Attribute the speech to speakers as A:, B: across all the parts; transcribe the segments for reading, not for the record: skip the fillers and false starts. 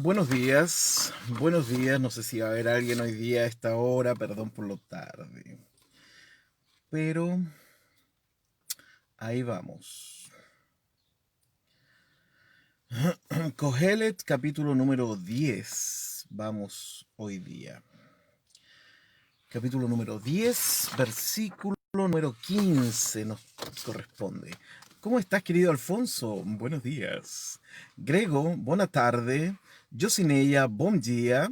A: Buenos días, no sé si va a haber alguien hoy día a esta hora, perdón por lo tarde, pero ahí vamos. Cogelet, capítulo número 10, vamos hoy día. Capítulo número 10, versículo número 15 nos corresponde. ¿Cómo estás, querido Alfonso? Buenos días. Grego, buena tarde. Josineya, bom dia.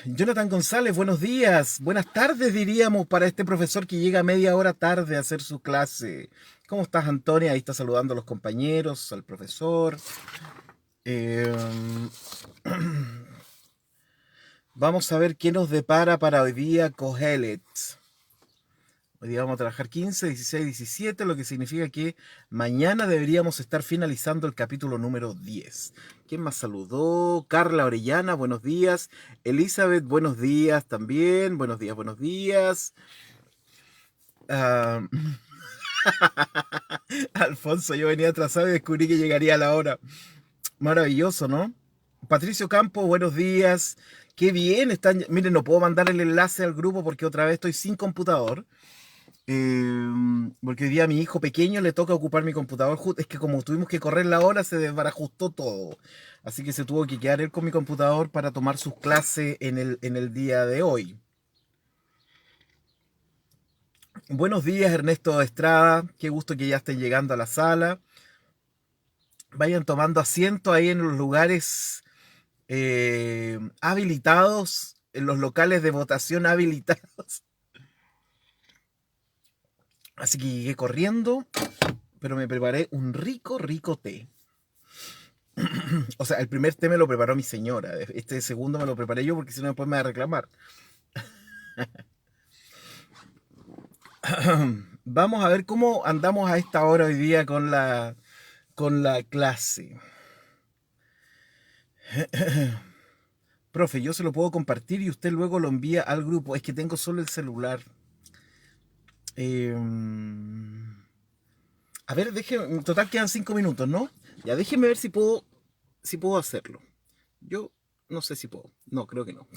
A: Jonathan González, buenos días, buenas tardes diríamos para este profesor que llega media hora tarde a hacer su clase. ¿Cómo estás, Antonia? Ahí está saludando a los compañeros, al profesor. Eh, Vamos a ver qué nos depara para hoy día Kohelet. Hoy día vamos a trabajar 15, 16, 17, lo que significa que mañana deberíamos estar finalizando el capítulo número 10. ¿Quién más saludó? Carla Orellana, buenos días. Elizabeth, buenos días también. Buenos días, buenos días. Ah, Alfonso, yo venía atrasado y descubrí que llegaría a la hora. Maravilloso, ¿no? Patricio Campo, buenos días. Qué bien, están. Miren, no puedo mandar el enlace al grupo porque otra vez estoy sin computador. Porque hoy día a mi hijo pequeño le toca ocupar mi computador. Es que como tuvimos que correr la hora, se desbarajustó todo. Así que se tuvo que quedar él con mi computador para tomar sus clases en el día de hoy. Buenos días, Ernesto Estrada. Qué gusto que ya estén llegando a la sala. Vayan tomando asiento ahí en los lugares habilitados, en los locales de votación habilitados. Así que llegué corriendo, pero me preparé un rico, rico té. O sea, el primer té me lo preparó mi señora. Este segundo me lo preparé yo porque si no después me va a reclamar. Vamos a ver cómo andamos a esta hora hoy día con la clase. Profe, yo se lo puedo compartir y usted luego lo envía al grupo. Es que tengo solo el celular. Eh, a ver, déjeme, en total quedan 5 minutos, ¿no? Ya déjeme ver si puedo hacerlo. Yo no sé si puedo. No, creo que no.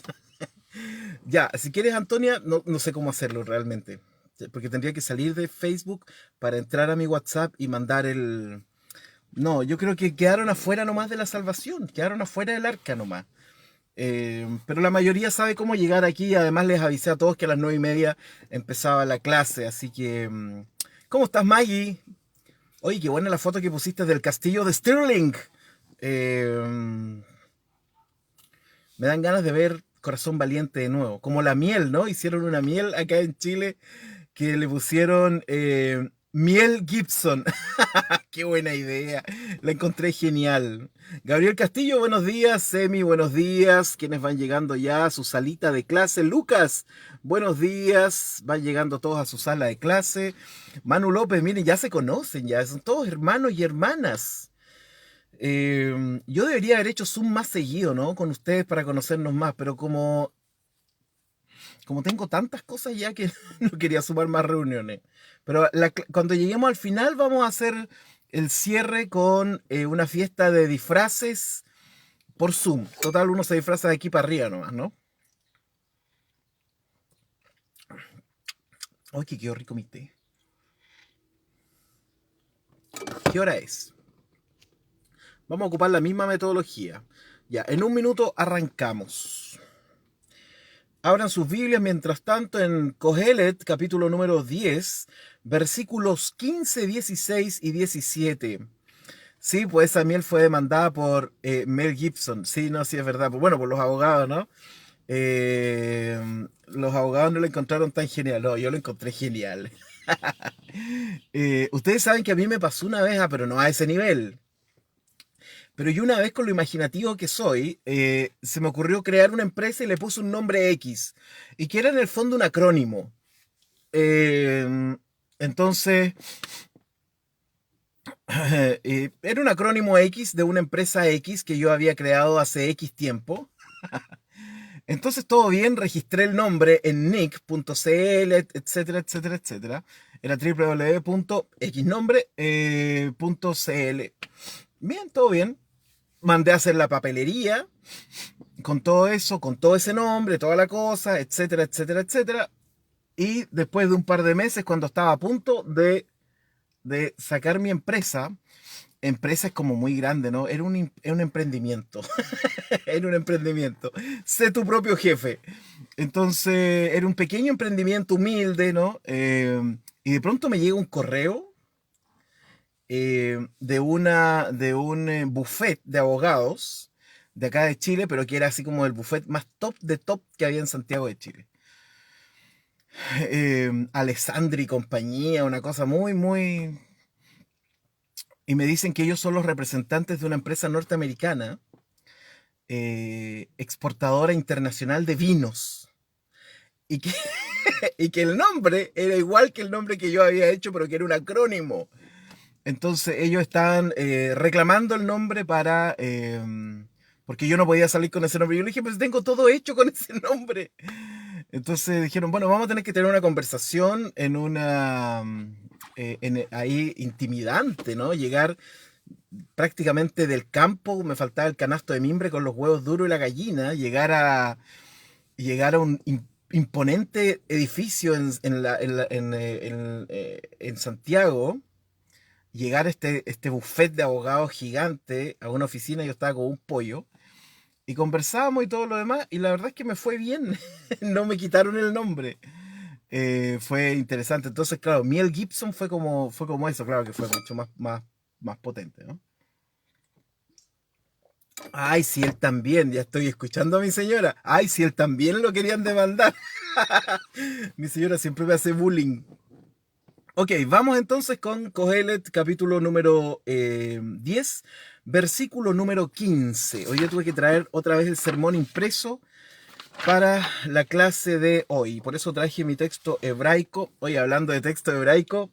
A: Ya, si quieres, Antonia, no sé cómo hacerlo realmente. Porque tendría que salir de Facebook para entrar a mi WhatsApp y mandar el... No, yo creo que quedaron afuera nomás de la salvación, quedaron afuera del arca nomás. Pero la mayoría sabe cómo llegar aquí. Además les avisé a todos que a las 9:30 empezaba la clase. Así que... ¿Cómo estás, Maggie? Oye, qué buena la foto que pusiste del castillo de Stirling. Eh, Me dan ganas de ver Corazón Valiente de nuevo. Como la miel, ¿no? Hicieron una miel acá en Chile que le pusieron Miel Gibson. Qué buena idea. La encontré genial. Gabriel Castillo, buenos días. Semi, buenos días. Quienes van llegando ya a su salita de clase. Lucas, buenos días. Van llegando todos a su sala de clase. Manu López, miren, ya se conocen, ya son todos hermanos y hermanas. Yo debería haber hecho Zoom más seguido, ¿no? Con ustedes para conocernos más, pero como tengo tantas cosas ya que no quería sumar más reuniones. Pero cuando lleguemos al final vamos a hacer el cierre con una fiesta de disfraces por Zoom. Total, uno se disfraza de aquí para arriba nomás, ¿no? ¡Ay, que quedó rico mi té! ¿Qué hora es? Vamos a ocupar la misma metodología. Ya, en un minuto arrancamos. Abran sus Biblias mientras tanto en Cogelet, capítulo número 10, versículos 15, 16 y 17. Sí, pues esa miel fue demandada por Mel Gibson. Sí, no, sí es verdad. Pues, bueno, por los abogados, ¿no? Los abogados no lo encontraron tan genial. No, yo lo encontré genial. Ustedes saben que a mí me pasó una vez, pero no a ese nivel. Pero yo una vez con lo imaginativo que soy, se me ocurrió crear una empresa y le puse un nombre X, y que era en el fondo un acrónimo. Eh, entonces, era un acrónimo X de una empresa X que yo había creado hace X tiempo. Entonces, todo bien, registré el nombre en nick.cl, etcétera, etcétera, etcétera. Era www.xnombre.cl. Bien, todo bien. mandé a hacer la papelería con todo eso, con todo ese nombre, toda la cosa, etcétera, etcétera, etcétera. Y después de un par de meses, cuando estaba a punto de sacar mi empresa es como muy grande, ¿no? Era un emprendimiento. Era un emprendimiento. Sé tu propio jefe. Entonces, era un pequeño emprendimiento humilde, ¿no? Y de pronto me llega un correo de un buffet de abogados de acá de Chile, pero que era así como el buffet más top de top que había en Santiago de Chile. Alessandri y compañía, una cosa muy, muy... Y me dicen que ellos son los representantes de una empresa norteamericana, exportadora internacional de vinos. Y que, y que el nombre era igual que el nombre que yo había hecho, pero que era un acrónimo. Entonces ellos estaban reclamando el nombre porque yo no podía salir con ese nombre. Yo le dije, pues tengo todo hecho con ese nombre. Entonces dijeron, bueno, vamos a tener que tener una conversación ahí intimidante, ¿no? Llegar prácticamente del campo, me faltaba el canasto de mimbre con los huevos duros y la gallina, llegar a un imponente edificio en Santiago, llegar a este buffet de abogados gigante a una oficina, yo estaba con un pollo, y conversábamos y todo lo demás, y la verdad es que me fue bien, no me quitaron el nombre. Fue interesante. Entonces, claro, Miel Gibson fue como eso, claro que fue mucho más potente, ¿no? Ay, si él también, ya estoy escuchando a mi señora. Ay, si él también lo querían demandar. Mi señora siempre me hace bullying. Ok, vamos entonces con Cogelet, capítulo número 10, versículo número 15. Hoy ya tuve que traer otra vez el sermón impreso para la clase de hoy. Por eso traje mi texto hebraico. Hoy hablando de texto hebraico,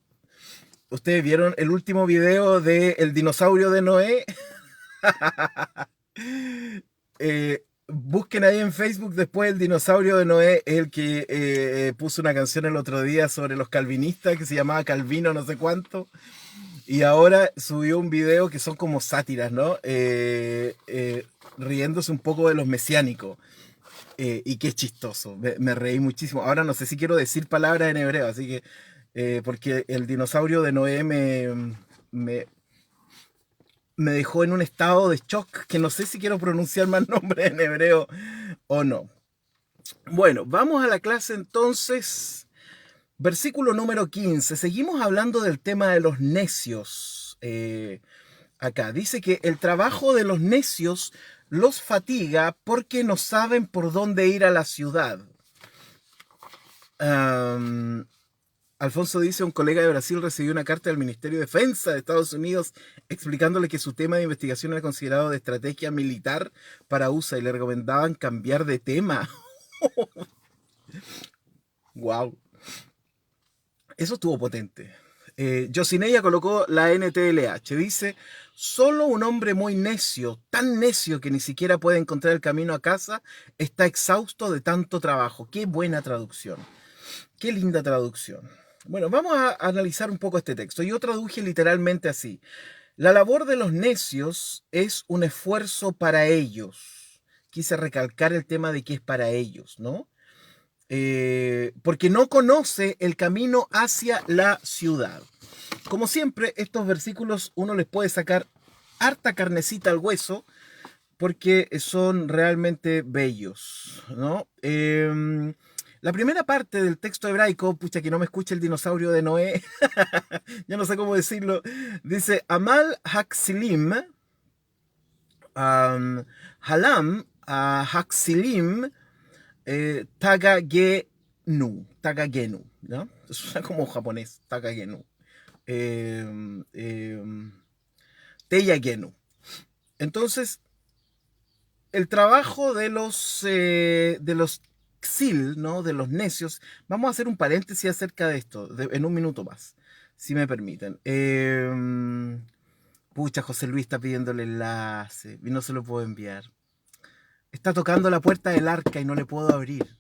A: ¿ustedes vieron el último video de El dinosaurio de Noé? Busquen ahí en Facebook después el dinosaurio de Noé, el que puso una canción el otro día sobre los calvinistas que se llamaba Calvino no sé cuánto. Y ahora subió un video que son como sátiras, ¿no? Riéndose un poco de los mesiánicos. Y qué chistoso, me reí muchísimo. Ahora no sé si quiero decir palabras en hebreo, así que, porque el dinosaurio de Noé me, me dejó en un estado de shock que no sé si quiero pronunciar más nombres en hebreo o no. Bueno, vamos a la clase entonces. Versículo número 15. Seguimos hablando del tema de los necios. Acá dice que el trabajo de los necios los fatiga porque no saben por dónde ir a la ciudad. Um, Alfonso dice, un colega de Brasil recibió una carta del Ministerio de Defensa de Estados Unidos explicándole que su tema de investigación era considerado de estrategia militar para USA y le recomendaban cambiar de tema. Wow, eso estuvo potente. Yosineya colocó la NTLH. Dice, solo un hombre muy necio, tan necio que ni siquiera puede encontrar el camino a casa, está exhausto de tanto trabajo. Qué buena traducción. Qué linda traducción. Bueno, vamos a analizar un poco este texto. Yo traduje literalmente así. La labor de los necios es un esfuerzo para ellos. Quise recalcar el tema de que es para ellos, ¿no? Porque no conoce el camino hacia la ciudad. Como siempre, estos versículos uno les puede sacar harta carnecita al hueso porque son realmente bellos, ¿no? La primera parte del texto hebraico, pucha que no me escuche el dinosaurio de Noé, ya no sé cómo decirlo, dice Amal Haksilim, Halam Haksilim Tagagenu, ¿no? Suena como japonés, Tagagenu. Eh, eh, Teyagenu. Entonces, el trabajo de los xil, ¿no? De los necios. Vamos a hacer un paréntesis acerca de esto en un minuto más, si me permiten. Pucha, José Luis está pidiendo el enlace y no se lo puedo enviar. Está tocando la puerta del arca y no le puedo abrir.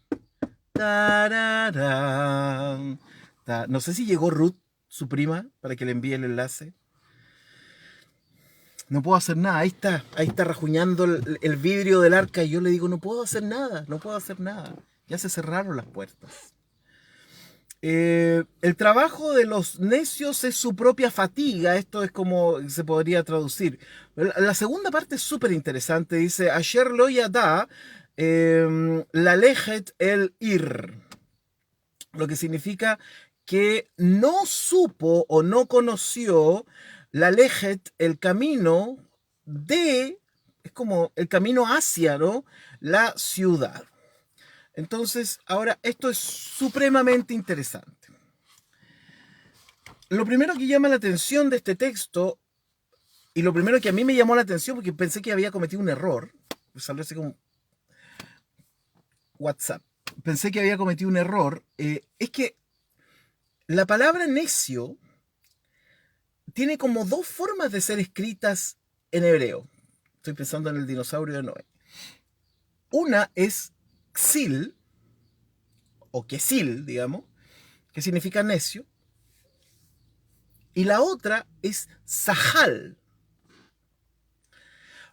A: Tararán. No sé si llegó Ruth, su prima, para que le envíe el enlace. No puedo hacer nada. Ahí está rajuñando el vidrio del arca y yo le digo, no puedo hacer nada, no puedo hacer nada. Ya se cerraron las puertas. El trabajo de los necios es su propia fatiga. Esto es como se podría traducir. La segunda parte es súper interesante. Dice, Asher lo yada, la lejet el ir. Lo que significa que no supo o no conoció la lejet, el camino de, es como el camino hacia, ¿no?, la ciudad. Entonces, ahora esto es supremamente interesante. Lo primero que llama la atención de este texto, y lo primero que a mí me llamó la atención, porque pensé que había cometido un error, salió así como WhatsApp, pensé que había cometido un error, es que la palabra necio tiene como dos formas de ser escritas en hebreo. Estoy pensando en el dinosaurio de Noé. Una es xil, o quesil, digamos, que significa necio, y la otra es sahal.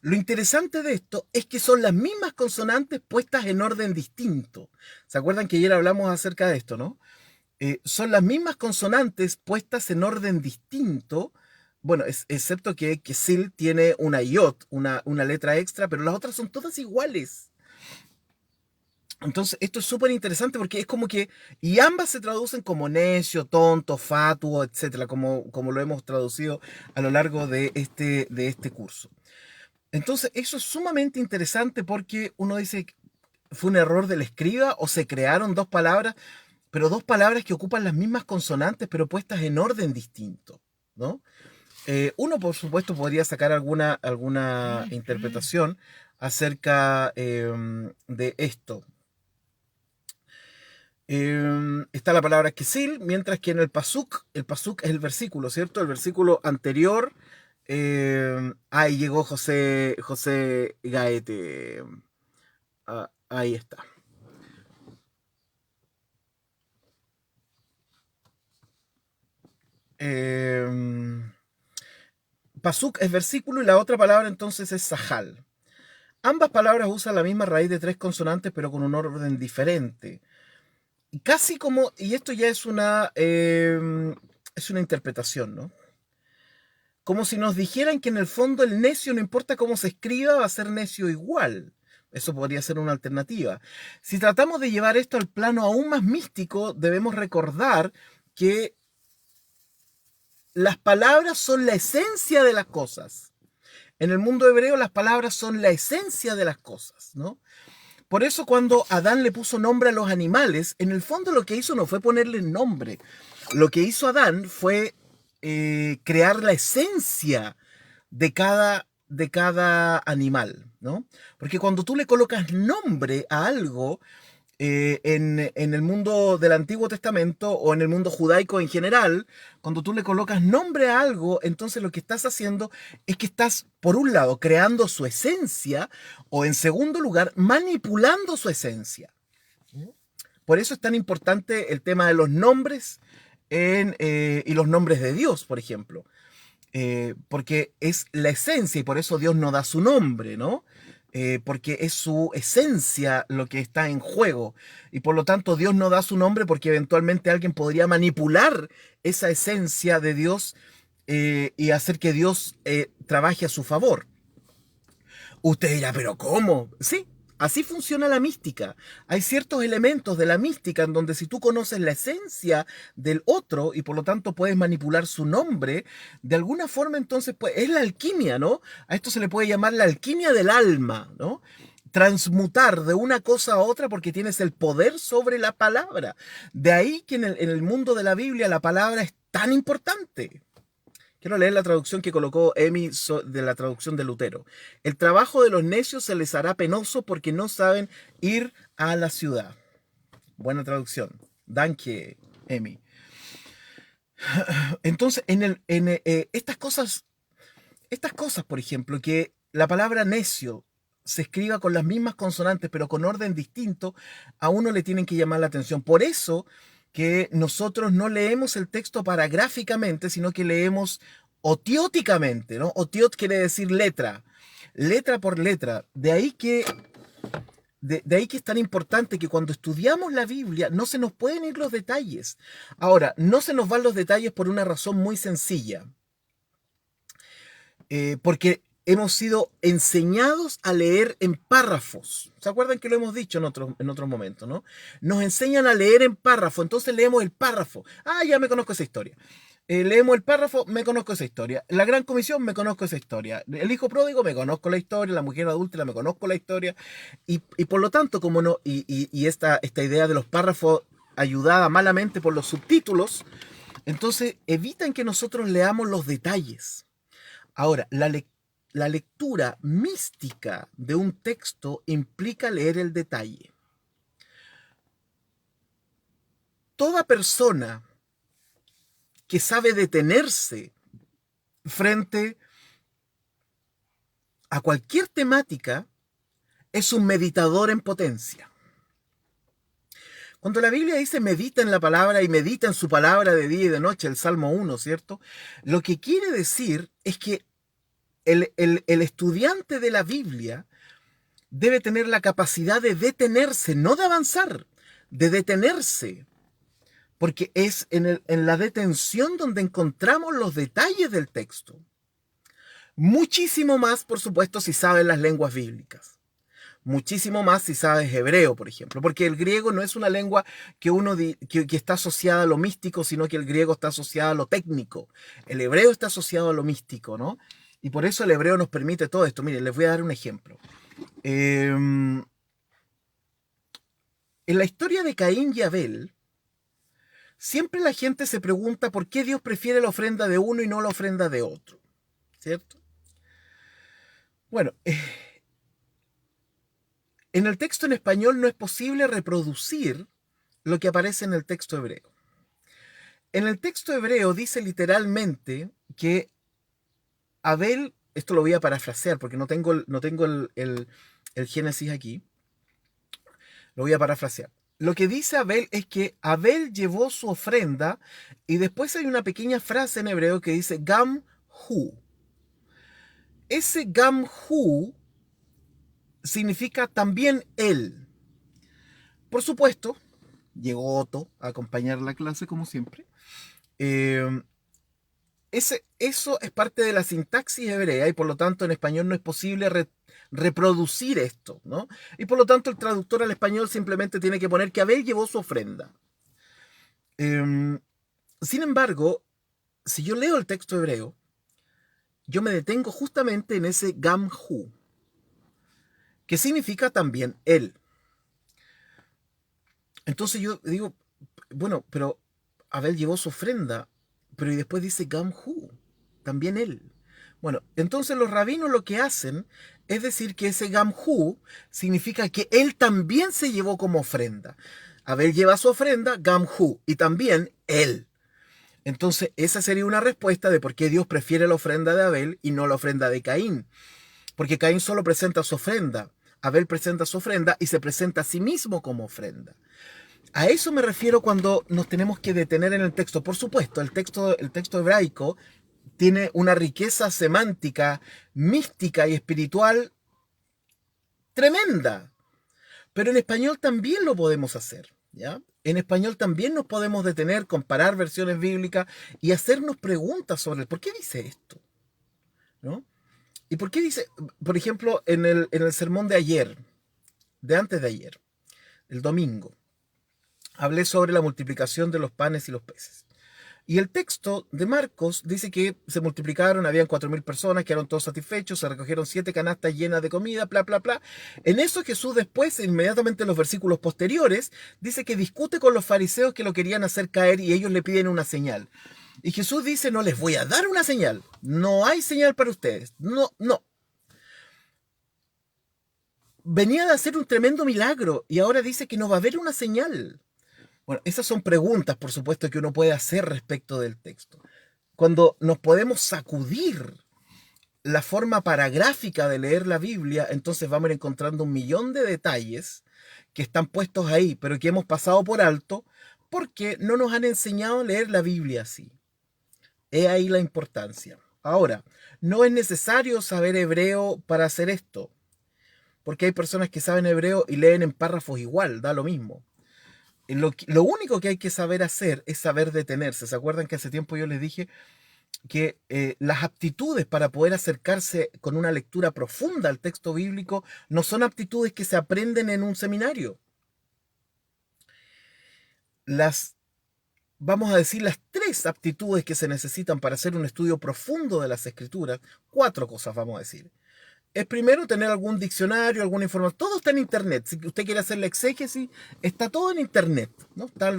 A: Lo interesante de esto es que son las mismas consonantes puestas en orden distinto. ¿Se acuerdan que ayer hablamos acerca de esto, no? Son las mismas consonantes puestas en orden distinto. Bueno, excepto que Sil tiene una iot, una letra extra, pero las otras son todas iguales. Entonces, esto es súper interesante porque es como que, y ambas se traducen como necio, tonto, fatuo, etcétera, como lo hemos traducido a lo largo de este curso. Entonces, eso es sumamente interesante porque uno dice, ¿fue un error del escriba o se crearon dos palabras, pero dos palabras que ocupan las mismas consonantes, pero puestas en orden distinto, ¿no? Uno, por supuesto, podría sacar alguna interpretación acerca de esto. Está la palabra kesil, mientras que en el pasuk es el versículo, ¿cierto? El versículo anterior. Ahí llegó José Gaete. Ahí está. Pasuk es versículo y la otra palabra entonces es sahal. Ambas palabras usan la misma raíz de tres consonantes, pero con un orden diferente. Y casi como, y esto ya es una interpretación, ¿no? Como si nos dijeran que en el fondo el necio, no importa cómo se escriba, va a ser necio igual. Eso podría ser una alternativa. Si tratamos de llevar esto al plano aún más místico, debemos recordar que las palabras son la esencia de las cosas. En el mundo hebreo las palabras son la esencia de las cosas, ¿no? Por eso cuando Adán le puso nombre a los animales, en el fondo lo que hizo no fue ponerle nombre. Lo que hizo Adán fue crear la esencia de cada animal, ¿no? Porque cuando tú le colocas nombre a algo, en el mundo del Antiguo Testamento o en el mundo judaico en general, cuando tú le colocas nombre a algo, entonces lo que estás haciendo es que estás, por un lado, creando su esencia o, en segundo lugar, manipulando su esencia. Por eso es tan importante el tema de los nombres y los nombres de Dios, por ejemplo. Porque es la esencia y por eso Dios no da su nombre, ¿no? Porque es su esencia lo que está en juego. Y por lo tanto Dios no da su nombre porque eventualmente alguien podría manipular esa esencia de Dios y hacer que Dios trabaje a su favor. Usted dirá, pero ¿cómo? Sí, así funciona la mística. Hay ciertos elementos de la mística en donde si tú conoces la esencia del otro y por lo tanto puedes manipular su nombre, de alguna forma entonces pues, es la alquimia, ¿no? A esto se le puede llamar la alquimia del alma, ¿no? Transmutar de una cosa a otra porque tienes el poder sobre la palabra. De ahí que en el mundo de la Biblia la palabra es tan importante. Quiero leer la traducción que colocó Emi de la traducción de Lutero. El trabajo de los necios se les hará penoso porque no saben ir a la ciudad. Buena traducción. Danke, Emi. Entonces, estas cosas, por ejemplo, que la palabra necio se escriba con las mismas consonantes pero con orden distinto, a uno le tienen que llamar la atención. Por eso que nosotros no leemos el texto paragráficamente, sino que leemos otióticamente, ¿no? Otiot quiere decir letra, letra por letra. De ahí que es tan importante que cuando estudiamos la Biblia no se nos pueden ir los detalles. Ahora, no se nos van los detalles por una razón muy sencilla. Porque hemos sido enseñados a leer en párrafos. ¿Se acuerdan que lo hemos dicho en otros momentos, no? Nos enseñan a leer en párrafo, entonces leemos el párrafo. Ah, ya me conozco esa historia. Leemos el párrafo, me conozco esa historia. La Gran Comisión, me conozco esa historia. El hijo pródigo, me conozco la historia. La mujer adúltera, me conozco la historia. Y por lo tanto, como no, y esta idea de los párrafos ayudada malamente por los subtítulos, entonces evitan que nosotros leamos los detalles. Ahora, la lectura mística de un texto implica leer el detalle. Toda persona que sabe detenerse frente a cualquier temática es un meditador en potencia. Cuando la Biblia dice medita en la palabra y medita en su palabra de día y de noche, el Salmo 1, ¿cierto? Lo que quiere decir es que el estudiante de la Biblia debe tener la capacidad de detenerse, no de avanzar, de detenerse. Porque es en la detención donde encontramos los detalles del texto. Muchísimo más, por supuesto, si sabes las lenguas bíblicas. Muchísimo más si sabes hebreo, por ejemplo. Porque el griego no es una lengua que está asociada a lo místico, sino que el griego está asociado a lo técnico. El hebreo está asociado a lo místico, ¿no? Y por eso el hebreo nos permite todo esto. Miren, les voy a dar un ejemplo. En la historia de Caín y Abel, siempre la gente se pregunta por qué Dios prefiere la ofrenda de uno y no la ofrenda de otro, ¿cierto? Bueno, en el texto en español no es posible reproducir lo que aparece en el texto hebreo. En el texto hebreo dice literalmente que Abel, esto lo voy a parafrasear porque no tengo el Génesis aquí, lo voy a parafrasear. Lo que dice Abel es que Abel llevó su ofrenda y después hay una pequeña frase en hebreo que dice Gam Hu. Ese Gam Hu significa también él. Por supuesto, llegó Otto a acompañar la clase como siempre. Eso es parte de la sintaxis hebrea y por lo tanto en español no es posible reproducir esto, ¿no? Y por lo tanto el traductor al español simplemente tiene que poner que Abel llevó su ofrenda. Sin embargo, si yo leo el texto hebreo, yo me detengo justamente en ese Gamhu, que significa también él. Entonces yo digo, bueno, pero Abel llevó su ofrenda, pero y después dice Gamhu, también él. Bueno, entonces los rabinos lo que hacen es decir que ese Gamhu significa que él también se llevó como ofrenda. Abel lleva su ofrenda, Gamhu, y también él. Entonces esa sería una respuesta de por qué Dios prefiere la ofrenda de Abel y no la ofrenda de Caín. Porque Caín solo presenta su ofrenda, Abel presenta su ofrenda y se presenta a sí mismo como ofrenda. A eso me refiero cuando nos tenemos que detener en el texto. Por supuesto, el texto hebraico tiene una riqueza semántica, mística y espiritual tremenda. Pero en español también lo podemos hacer, ¿ya? En español también nos podemos detener, comparar versiones bíblicas y hacernos preguntas sobre por qué dice esto, ¿no? ¿Y por qué dice, por ejemplo, en el sermón de ayer, de antes de ayer, el domingo, hablé sobre la multiplicación de los panes y los peces. Y el texto de Marcos dice que se multiplicaron, habían 4.000 personas, quedaron todos satisfechos, se recogieron 7 canastas llenas de comida, bla, bla, bla. En eso Jesús después, inmediatamente en los versículos posteriores, dice que discute con los fariseos que lo querían hacer caer y ellos le piden una señal. Y Jesús dice, no les voy a dar una señal, no hay señal para ustedes, no, no. Venía de hacer un tremendo milagro y ahora dice que no va a haber una señal. Bueno, esas son preguntas, por supuesto, que uno puede hacer respecto del texto. Cuando nos podemos sacudir la forma paragráfica de leer la Biblia, entonces vamos a ir encontrando un millón de detalles que están puestos ahí, pero que hemos pasado por alto porque no nos han enseñado a leer la Biblia así. He ahí la importancia. Ahora, no es necesario saber hebreo para hacer esto, porque hay personas que saben hebreo y leen en párrafos igual, da lo mismo. Lo único que hay que saber hacer es saber detenerse. ¿Se acuerdan que hace tiempo yo les dije que las aptitudes para poder acercarse con una lectura profunda al texto bíblico no son aptitudes que se aprenden en un seminario? Las, vamos a decir, las tres aptitudes que se necesitan para hacer un estudio profundo de las escrituras, cuatro cosas vamos a decir. Es primero tener algún diccionario, alguna información. Todo está en internet. Si usted quiere hacer la exégesis, está todo en internet, ¿no? Están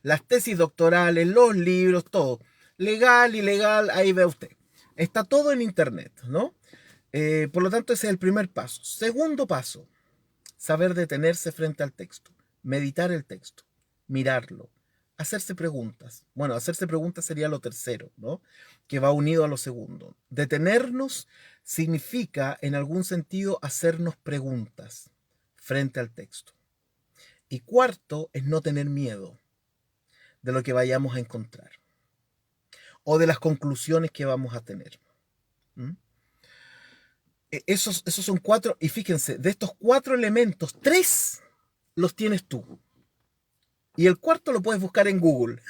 A: las tesis doctorales, los libros, todo. Legal, ilegal, ahí ve usted. Está todo en internet, ¿no? Por lo tanto, ese es el primer paso. Segundo paso, saber detenerse frente al texto, meditar el texto, mirarlo, hacerse preguntas. Bueno, hacerse preguntas sería lo tercero, ¿no? Que va unido a lo segundo. Detenernos significa, en algún sentido, hacernos preguntas frente al texto. Y cuarto es no tener miedo de lo que vayamos a encontrar o de las conclusiones que vamos a tener. ¿Mm? Esos son cuatro, y fíjense, de estos cuatro elementos, tres los tienes tú. Y el cuarto lo puedes buscar en Google.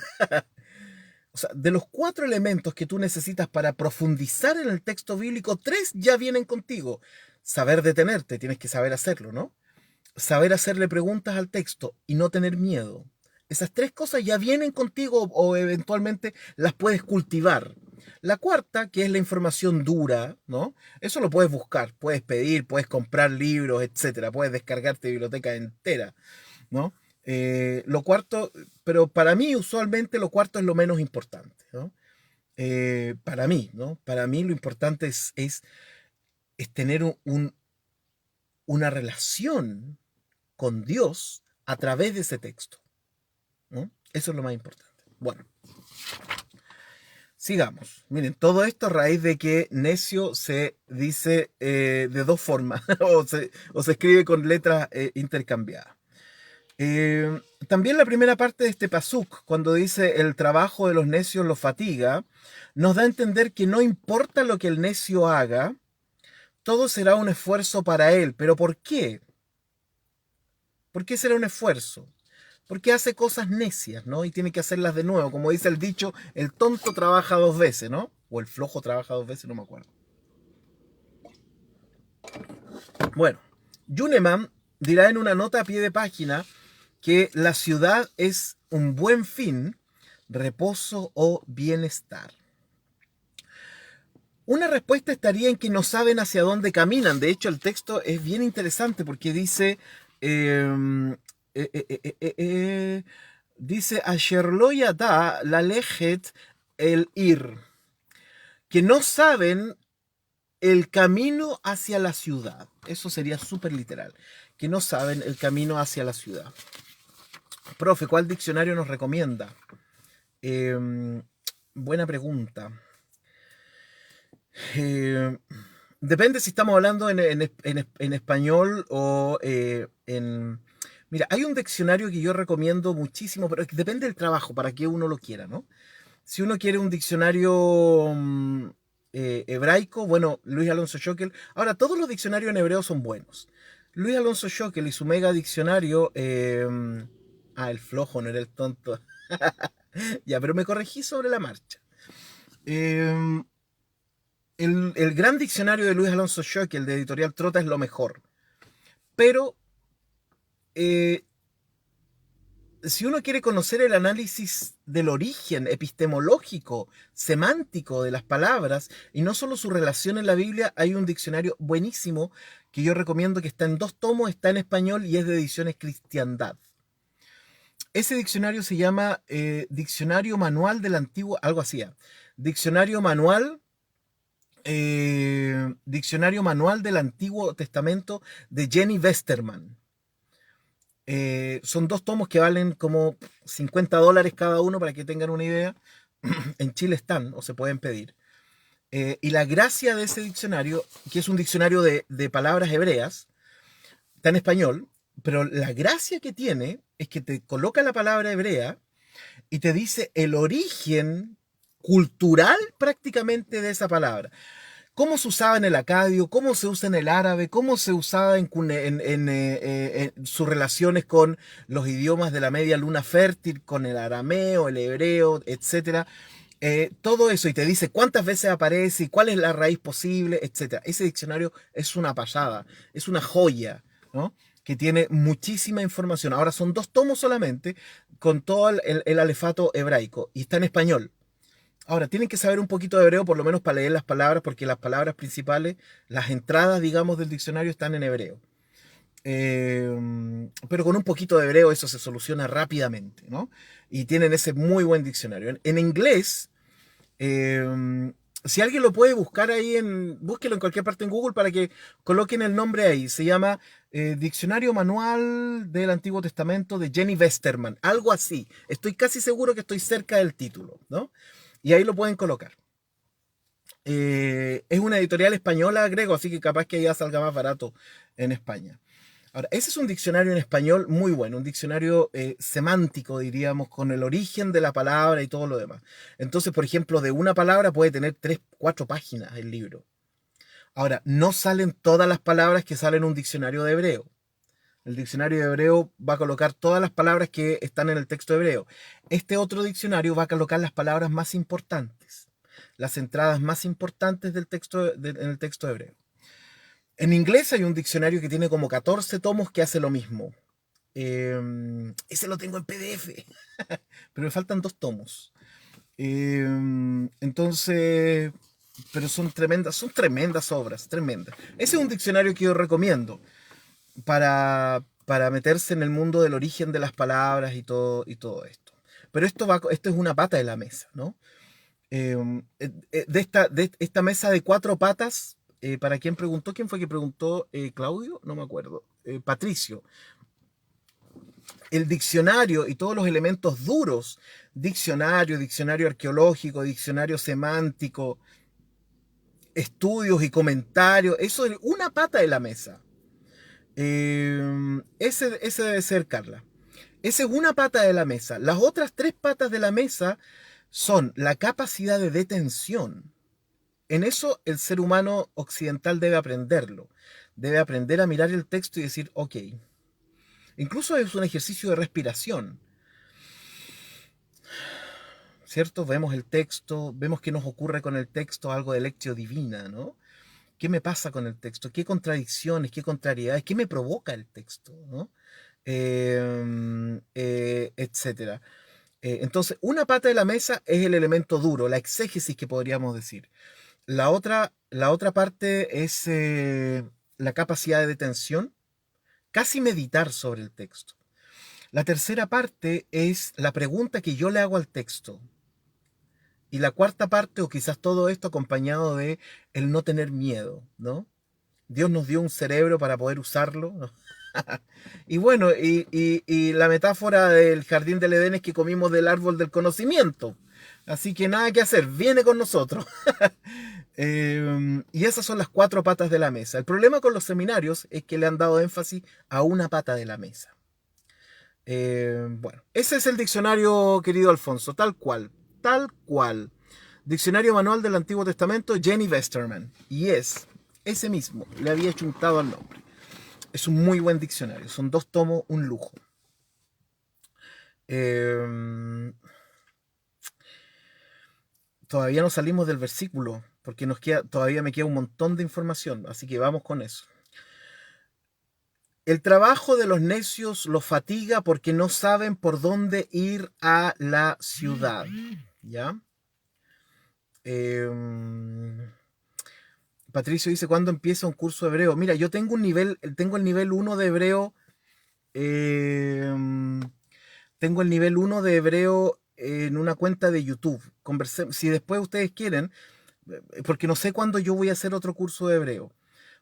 A: O sea, de los cuatro elementos que tú necesitas para profundizar en el texto bíblico, tres ya vienen contigo. Saber detenerte, tienes que saber hacerlo, ¿no? Saber hacerle preguntas al texto y no tener miedo. Esas tres cosas ya vienen contigo o eventualmente las puedes cultivar. La cuarta, que es la información dura, ¿no? Eso lo puedes buscar, puedes pedir, puedes comprar libros, etcétera, puedes descargarte biblioteca entera, ¿no? Lo cuarto, pero para mí usualmente lo cuarto es lo menos importante, ¿no? Para mí, ¿no? Para mí lo importante es tener una relación con Dios a través de ese texto, ¿no? Eso es lo más importante. Bueno, sigamos. Miren, todo esto a raíz de que necio se dice de dos formas o se escribe con letras intercambiadas. También la primera parte de este pasuk, cuando dice el trabajo de los necios los fatiga, nos da a entender que no importa lo que el necio haga, todo será un esfuerzo para él. ¿Pero por qué? ¿Por qué será un esfuerzo? Porque hace cosas necias, ¿no? Y tiene que hacerlas de nuevo. Como dice el dicho, el tonto trabaja dos veces, ¿no? O el flojo trabaja dos veces, no me acuerdo. Bueno, Yuneman dirá en una nota a pie de página que la ciudad es un buen fin, reposo o bienestar. Una respuesta estaría en que no saben hacia dónde caminan. De hecho, el texto es bien interesante porque dice, dice, Asher lo yada la lejet el ir, que no saben el camino hacia la ciudad. Eso sería súper literal, que no saben el camino hacia la ciudad. Profe, ¿cuál diccionario nos recomienda? Buena pregunta. Depende si estamos hablando en español o en... Mira, hay un diccionario que yo recomiendo muchísimo, pero depende del trabajo, para que uno lo quiera, ¿no? Si uno quiere un diccionario hebraico, bueno, Luis Alonso Schockel. Ahora, todos los diccionarios en hebreo son buenos. Luis Alonso Schockel y su mega diccionario... el flojo, no era el tonto. Ya, pero me corregí sobre la marcha. El gran diccionario de Luis Alonso Schockel, de Editorial Trota, es lo mejor. Pero si uno quiere conocer el análisis del origen epistemológico, semántico de las palabras, y no solo su relación en la Biblia, hay un diccionario buenísimo que yo recomiendo, que está en 2 tomos, está en español y es de Ediciones Cristiandad. Ese diccionario se llama Diccionario Manual del Antiguo, algo así, Diccionario Manual del Antiguo Testamento de Jenny Westermann. Son 2 tomos que valen como $50 cada uno, para que tengan una idea. En Chile están o se pueden pedir. Y la gracia de ese diccionario, que es un diccionario de palabras hebreas, está en español, pero la gracia que tiene es que te coloca la palabra hebrea y te dice el origen cultural prácticamente de esa palabra. Cómo se usaba en el acadio, cómo se usa en el árabe, cómo se usaba en sus relaciones con los idiomas de la media luna fértil, con el arameo, el hebreo, etcétera. Todo eso, y te dice cuántas veces aparece y cuál es la raíz posible, etcétera. Ese diccionario es una pasada, es una joya, ¿no? Que tiene muchísima información. Ahora son 2 tomos solamente, con todo el alefato hebraico, y está en español. Ahora, tienen que saber un poquito de hebreo, por lo menos para leer las palabras, porque las palabras principales, las entradas, digamos, del diccionario están en hebreo. Pero con un poquito de hebreo eso se soluciona rápidamente, ¿no? Y tienen ese muy buen diccionario. En inglés, si alguien lo puede buscar ahí, búsquelo en cualquier parte en Google para que coloquen el nombre ahí. Se llama Diccionario Manual del Antiguo Testamento de Jenny Westerman. Algo así. Estoy casi seguro que estoy cerca del título, ¿no? Y ahí lo pueden colocar. Es una editorial española, Grego, así que capaz que ya salga más barato en España. Ahora, ese es un diccionario en español muy bueno, un diccionario semántico, diríamos, con el origen de la palabra y todo lo demás. Entonces, por ejemplo, de una palabra puede tener 3, 4 páginas el libro. Ahora, no salen todas las palabras que salen en un diccionario de hebreo. El diccionario de hebreo va a colocar todas las palabras que están en el texto hebreo. Este otro diccionario va a colocar las palabras más importantes, las entradas más importantes del texto, en el texto hebreo. En inglés hay un diccionario que tiene como 14 tomos que hace lo mismo. Ese lo tengo en PDF, pero me faltan 2 tomos. Entonces, pero son tremendas obras, tremendas. Ese es un diccionario que yo recomiendo para meterse en el mundo del origen de las palabras y todo esto. Pero esto es una pata de la mesa, ¿no? De esta mesa de 4 patas, ¿para quién preguntó? ¿Quién fue que preguntó? ¿Claudio? No me acuerdo. Patricio. El diccionario y todos los elementos duros, diccionario arqueológico, diccionario semántico, estudios y comentarios, eso es una pata de la mesa. Ese debe ser, Carla. Esa es una pata de la mesa. Las otras 3 patas de la mesa son la capacidad de detención. En eso el ser humano occidental debe aprenderlo. Debe aprender a mirar el texto y decir, ok. Incluso es un ejercicio de respiración, ¿cierto? Vemos el texto, vemos qué nos ocurre con el texto, algo de lectio divina, ¿no? ¿Qué me pasa con el texto? ¿Qué contradicciones, qué contrariedades, qué me provoca el texto, ¿no? Etcétera. Entonces, una pata de la mesa es el elemento duro, la exégesis que podríamos decir. La otra parte es la capacidad de detención, casi meditar sobre el texto. La tercera parte es la pregunta que yo le hago al texto. Y la cuarta parte, o quizás todo esto acompañado de el no tener miedo, ¿no? Dios nos dio un cerebro para poder usarlo, ¿no? Y bueno, y la metáfora del jardín del Edén es que comimos del árbol del conocimiento. Así que nada que hacer, viene con nosotros. Y esas son las 4 patas de la mesa. El problema con los seminarios es que le han dado énfasis a una pata de la mesa. Bueno, ese es el diccionario, querido Alfonso, tal cual, tal cual. Diccionario Manual del Antiguo Testamento, Jenny Westerman. Y es ese mismo, le había chuntado al nombre. Es un muy buen diccionario, son 2 tomos, un lujo. Todavía no salimos del versículo, porque todavía me queda un montón de información, así que vamos con eso. El trabajo de los necios los fatiga porque no saben por dónde ir a la ciudad. ¿Ya? Patricio dice, ¿cuándo empieza un curso de hebreo? Mira, yo tengo el nivel 1 de hebreo. Tengo el nivel 1 de hebreo en una cuenta de YouTube. Si después ustedes quieren, porque no sé cuándo yo voy a hacer otro curso de hebreo.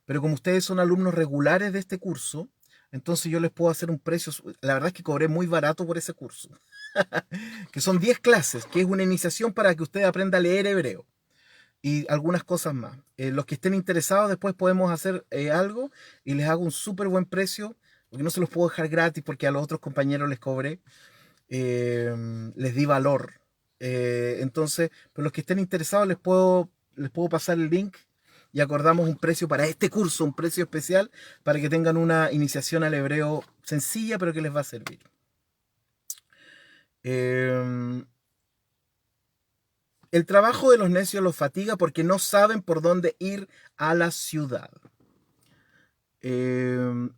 A: Pero como ustedes son alumnos regulares de este curso, entonces yo les puedo hacer un precio. La verdad es que cobré muy barato por ese curso. Que son 10 clases, que es una iniciación para que usted aprenda a leer hebreo. Y algunas cosas más. Los que estén interesados, después podemos hacer algo y les hago un súper buen precio, porque no se los puedo dejar gratis porque a los otros compañeros les cobré. Les di valor. Entonces, para los que estén interesados, les puedo pasar el link y acordamos un precio para este curso, un precio especial para que tengan una iniciación al hebreo sencilla, pero que les va a servir. Eh, el trabajo de los necios los fatiga porque no saben por dónde ir a la ciudad.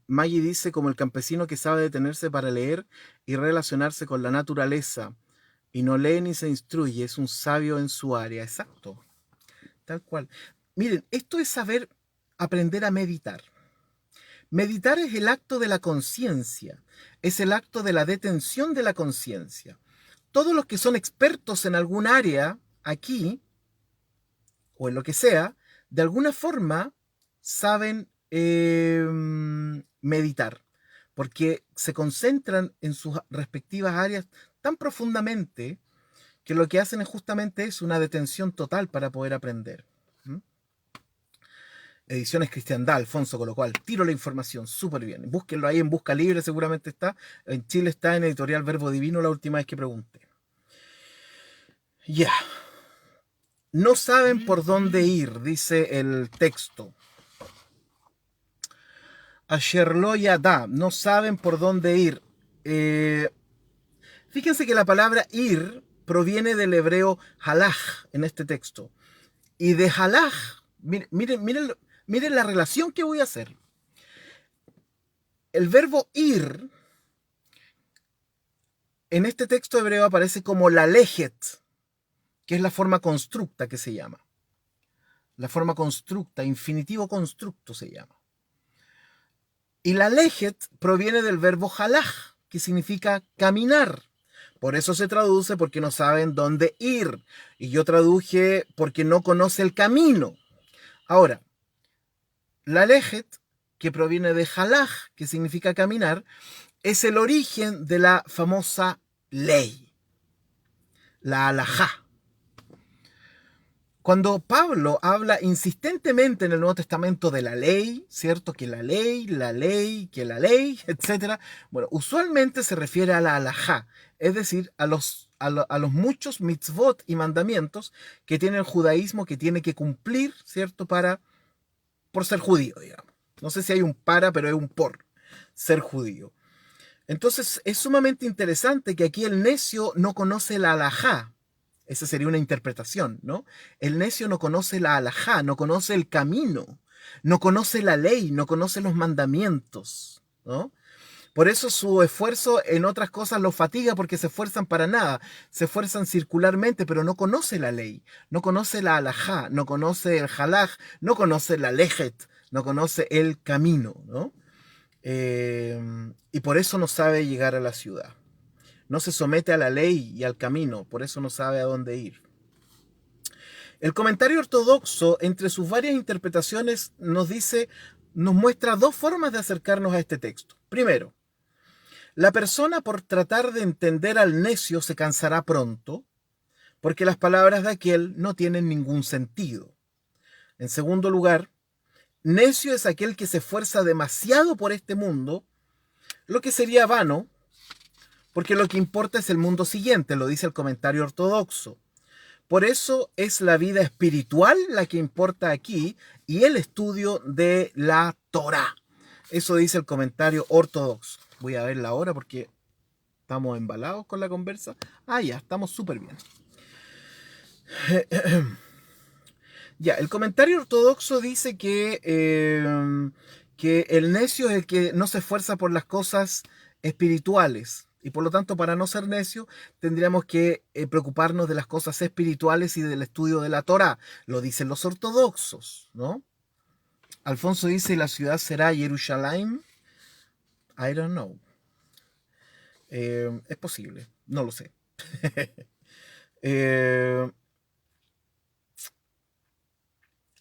A: Maggie dice, como el campesino que sabe detenerse para leer y relacionarse con la naturaleza y no lee ni se instruye, es un sabio en su área. Exacto, tal cual. Miren, esto es saber aprender a meditar. Meditar es el acto de la conciencia, es el acto de la detención de la conciencia. Todos los que son expertos en algún área aquí, o en lo que sea, de alguna forma saben meditar, porque se concentran en sus respectivas áreas tan profundamente que lo que hacen es justamente eso, una detención total para poder aprender. ¿Mm? Ediciones Cristiandad, Alfonso, con lo cual tiro la información, súper bien. Búsquenlo ahí en Busca Libre, seguramente está. En Chile está en Editorial Verbo Divino la última vez que pregunté. Ya. No saben por dónde ir, dice el texto. Asherlo yada, no saben por dónde ir. Fíjense que la palabra ir proviene del hebreo halach en este texto. Y de halach, miren la relación que voy a hacer. El verbo ir en este texto hebreo aparece como la lejet, que es la forma constructa que se llama. La forma constructa, infinitivo constructo se llama. Y la lejet proviene del verbo halach, que significa caminar. Por eso se traduce porque no saben dónde ir. Y yo traduje porque no conoce el camino. Ahora, la lejet, que proviene de halach, que significa caminar, es el origen de la famosa ley, la halajá. Cuando Pablo habla insistentemente en el Nuevo Testamento de la ley, ¿cierto? Que la ley, que la ley, etc. Bueno, usualmente se refiere a la halajá, es decir, a los muchos mitzvot y mandamientos que tiene el judaísmo que tiene que cumplir, ¿cierto? Por ser judío, digamos. No sé si hay un para, pero es un por ser judío. Entonces, es sumamente interesante que aquí el necio no conoce la halajá. Esa sería una interpretación, ¿no? El necio no conoce la halajá, no conoce el camino, no conoce la ley, no conoce los mandamientos, ¿no? Por eso su esfuerzo en otras cosas lo fatiga porque se esfuerzan para nada, se esfuerzan circularmente, pero no conoce la ley, no conoce la halajá, no conoce el halaj, no conoce la lejet, no conoce el camino, ¿no? Y por eso no sabe llegar a la ciudad. No se somete a la ley y al camino, por eso no sabe a dónde ir. El comentario ortodoxo, entre sus varias interpretaciones, nos muestra dos formas de acercarnos a este texto. Primero, la persona por tratar de entender al necio se cansará pronto, porque las palabras de aquel no tienen ningún sentido. En segundo lugar, necio es aquel que se esfuerza demasiado por este mundo, lo que sería vano, porque lo que importa es el mundo siguiente, lo dice el comentario ortodoxo. Por eso es la vida espiritual la que importa aquí y el estudio de la Torá. Eso dice el comentario ortodoxo. Voy a ver la hora porque estamos embalados con la conversa. Ya, estamos súper bien. Ya, el comentario ortodoxo dice que el necio es el que no se esfuerza por las cosas espirituales. Y por lo tanto, para no ser necio, tendríamos que preocuparnos de las cosas espirituales y del estudio de la Torá. Lo dicen los ortodoxos, ¿no? Alfonso dice, ¿la ciudad será Jerusalén? I don't know. Es posible, no lo sé. Eh,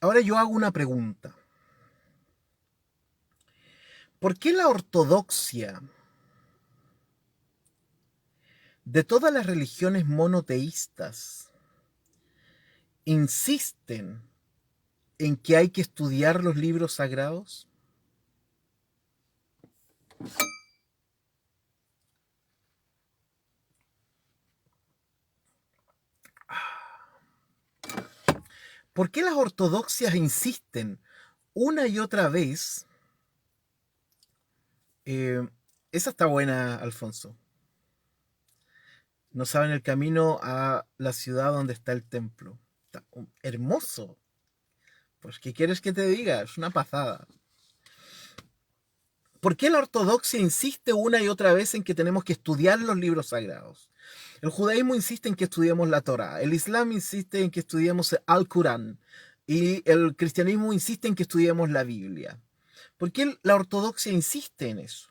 A: ahora yo hago una pregunta. ¿Por qué la ortodoxia de todas las religiones monoteístas insisten en que hay que estudiar los libros sagrados? ¿Por qué las ortodoxias insisten una y otra vez? Esa está buena, Alfonso. No saben el camino a la ciudad donde está el templo. Está hermoso. Pues, ¿qué quieres que te diga? Es una pasada. ¿Por qué la ortodoxia insiste una y otra vez en que tenemos que estudiar los libros sagrados? El judaísmo insiste en que estudiemos la Torá, el islam insiste en que estudiemos el Al-Qurán y el cristianismo insiste en que estudiemos la Biblia. ¿Por qué la ortodoxia insiste en eso?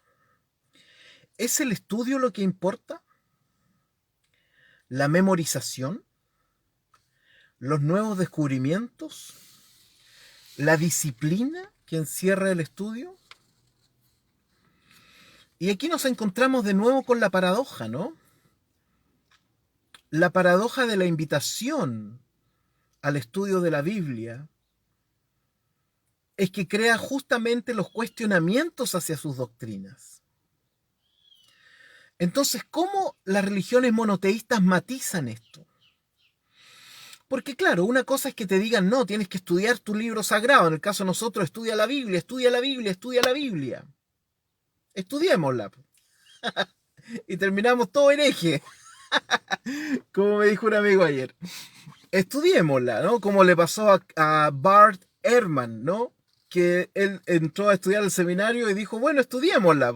A: ¿Es el estudio lo que importa? ¿La memorización? ¿Los nuevos descubrimientos? ¿La disciplina que encierra el estudio? Y aquí nos encontramos de nuevo con la paradoja, ¿no? La paradoja de la invitación al estudio de la Biblia es que crea justamente los cuestionamientos hacia sus doctrinas. Entonces, ¿cómo las religiones monoteístas matizan esto? Porque claro, una cosa es que te digan, no, tienes que estudiar tu libro sagrado. En el caso de nosotros, estudia la Biblia, estudia la Biblia, estudia la Biblia. Estudiémosla. Y terminamos todo hereje. Como me dijo un amigo ayer. Estudiémosla, ¿no? Como le pasó a Bart Ehrman, ¿no? Que él entró a estudiar el seminario y dijo, bueno, estudiémosla.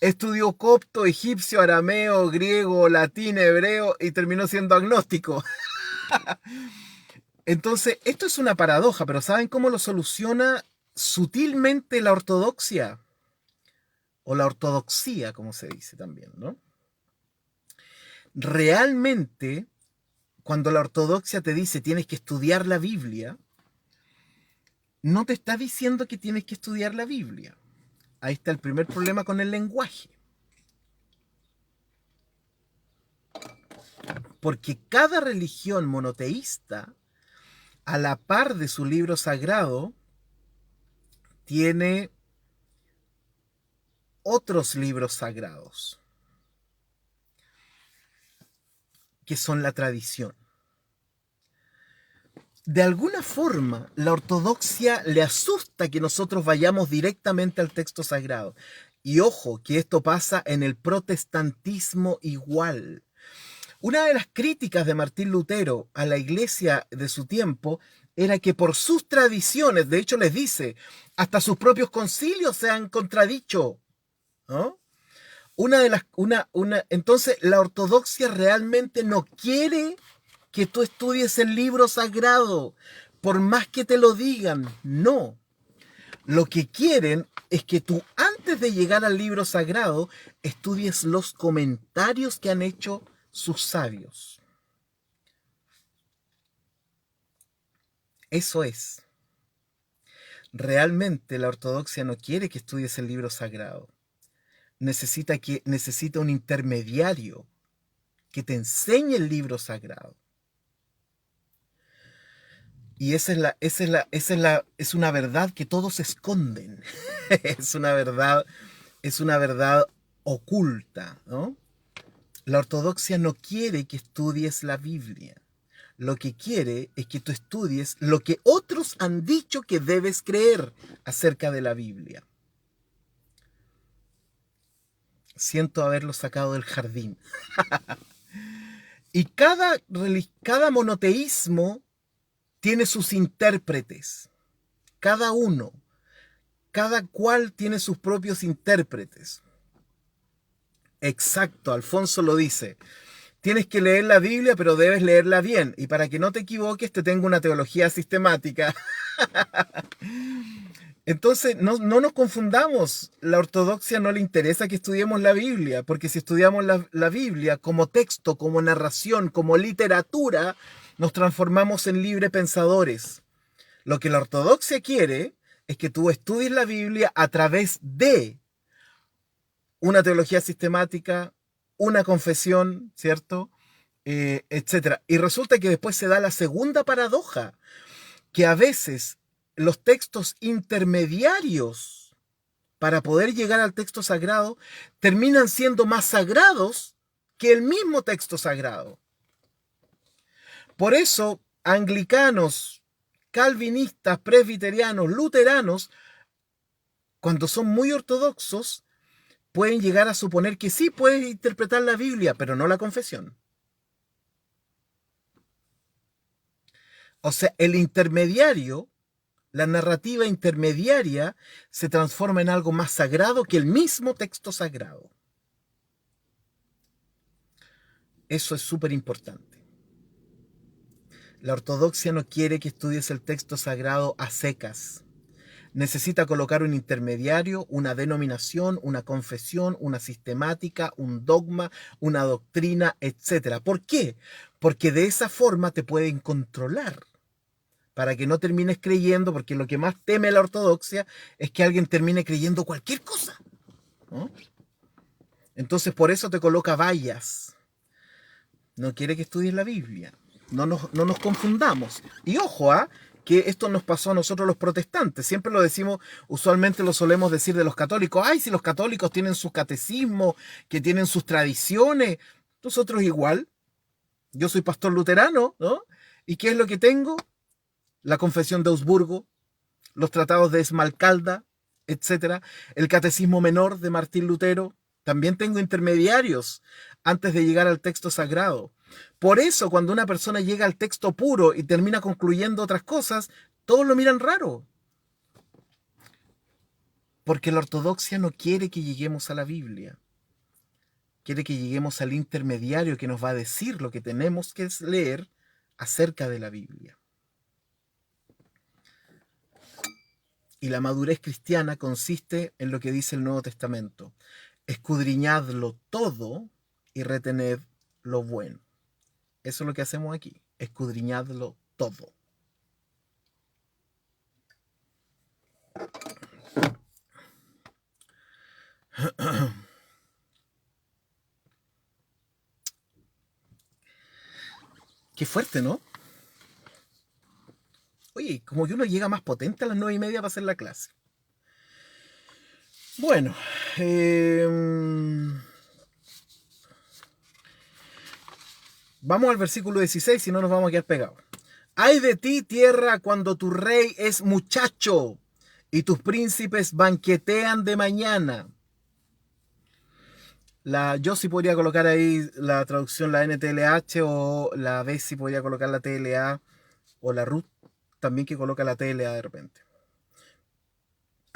A: Estudió copto, egipcio, arameo, griego, latín, hebreo y terminó siendo agnóstico. Entonces, esto es una paradoja, pero ¿saben cómo lo soluciona sutilmente la ortodoxia? O la ortodoxia, como se dice también, ¿no? Realmente, cuando la ortodoxia te dice tienes que estudiar la Biblia, no te está diciendo que tienes que estudiar la Biblia. Ahí está el primer problema con el lenguaje. Porque cada religión monoteísta, a la par de su libro sagrado, tiene otros libros sagrados, que son la tradición. De alguna forma, la ortodoxia le asusta que nosotros vayamos directamente al texto sagrado. Y ojo, que esto pasa en el protestantismo igual. Una de las críticas de Martín Lutero a la iglesia de su tiempo era que por sus tradiciones, de hecho les dice, hasta sus propios concilios se han contradicho, ¿no? Entonces, la ortodoxia realmente no quiere que tú estudies el libro sagrado, por más que te lo digan, no. Lo que quieren es que tú, antes de llegar al libro sagrado, estudies los comentarios que han hecho sus sabios. Eso es. Realmente la ortodoxia no quiere que estudies el libro sagrado. Necesita un intermediario que te enseñe el libro sagrado. Y es una verdad que todos esconden. es una verdad oculta, ¿no? La ortodoxia no quiere que estudies la Biblia. Lo que quiere es que tú estudies lo que otros han dicho que debes creer acerca de la Biblia. Siento haberlo sacado del jardín. Y cada monoteísmo tiene sus intérpretes. Cada cual tiene sus propios intérpretes. Exacto, Alfonso lo dice. Tienes que leer la Biblia, pero debes leerla bien. Y para que no te equivoques, te tengo una teología sistemática. Entonces, no nos confundamos. La ortodoxia no le interesa que estudiemos la Biblia, porque si estudiamos la Biblia como texto, como narración, como literatura, nos transformamos en libre pensadores. Lo que la ortodoxia quiere es que tú estudies la Biblia a través de una teología sistemática, una confesión, ¿cierto? Etcétera. Y resulta que después se da la segunda paradoja, que a veces los textos intermediarios para poder llegar al texto sagrado terminan siendo más sagrados que el mismo texto sagrado. Por eso, anglicanos, calvinistas, presbiterianos, luteranos, cuando son muy ortodoxos, pueden llegar a suponer que sí puedes interpretar la Biblia, pero no la confesión. O sea, el intermediario, la narrativa intermediaria, se transforma en algo más sagrado que el mismo texto sagrado. Eso es súper importante. La ortodoxia no quiere que estudies el texto sagrado a secas. Necesita colocar un intermediario, una denominación, una confesión, una sistemática, un dogma, una doctrina, etc. ¿Por qué? Porque de esa forma te pueden controlar, para que no termines creyendo, porque lo que más teme la ortodoxia es que alguien termine creyendo cualquier cosa, ¿no? Entonces por eso te coloca vallas. No quiere que estudies la Biblia. No nos confundamos. Y ojo, que esto nos pasó a nosotros los protestantes. Siempre lo decimos, usualmente lo solemos decir de los católicos. Ay, si los católicos tienen su catecismo, que tienen sus tradiciones. Nosotros igual. Yo soy pastor luterano, ¿no? ¿Y qué es lo que tengo? La Confesión de Augsburgo, los tratados de Esmalcalda, etc. El Catecismo Menor de Martín Lutero. También tengo intermediarios antes de llegar al texto sagrado. Por eso, cuando una persona llega al texto puro y termina concluyendo otras cosas, todos lo miran raro. Porque la ortodoxia no quiere que lleguemos a la Biblia. Quiere que lleguemos al intermediario que nos va a decir lo que tenemos que leer acerca de la Biblia. Y la madurez cristiana consiste en lo que dice el Nuevo Testamento. Escudriñadlo todo y retened lo bueno. Eso es lo que hacemos aquí. Escudriñadlo todo. Qué fuerte, ¿no? Oye, como que uno llega más potente a las 9:30 para hacer la clase. Bueno, vamos al versículo 16, si no nos vamos a quedar pegados. Ay de ti, tierra, cuando tu rey es muchacho y tus príncipes banquetean de mañana. Yo sí podría colocar ahí la traducción, la NTLH, o la Bessie podría colocar la TLA, o la Ruth también, que coloca la TLA de repente.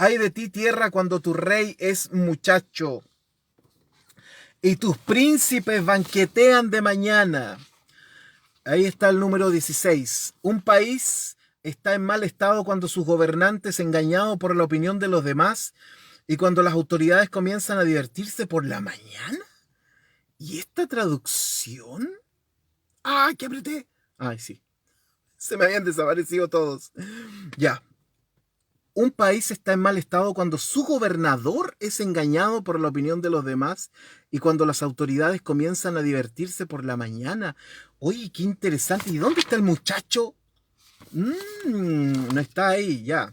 A: Ay de ti, tierra, cuando tu rey es muchacho y tus príncipes banquetean de mañana. Ahí está el número 16. Un país está en mal estado cuando sus gobernantes, engañados por la opinión de los demás, y cuando las autoridades comienzan a divertirse por la mañana. ¿Y esta traducción? ¡Ah, que apreté! Ay, sí. Se me habían desaparecido todos. Ya. Un país está en mal estado cuando su gobernador es engañado por la opinión de los demás y cuando las autoridades comienzan a divertirse por la mañana. Oye, qué interesante. ¿Y dónde está el muchacho? No está ahí, ya.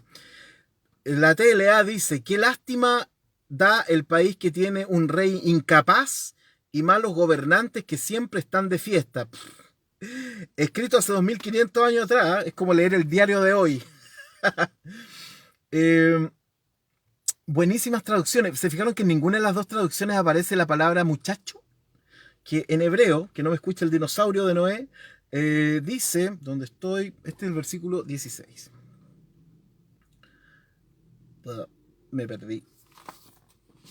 A: La TLA dice, qué lástima da el país que tiene un rey incapaz y malos gobernantes que siempre están de fiesta. Escrito hace 2500 años atrás, es como leer el diario de hoy. Buenísimas traducciones. ¿Se fijaron que en ninguna de las dos traducciones aparece la palabra muchacho? Que en hebreo, que no me escucha el dinosaurio de Noé, dice, ¿dónde estoy? Este es el versículo 16. Me perdí.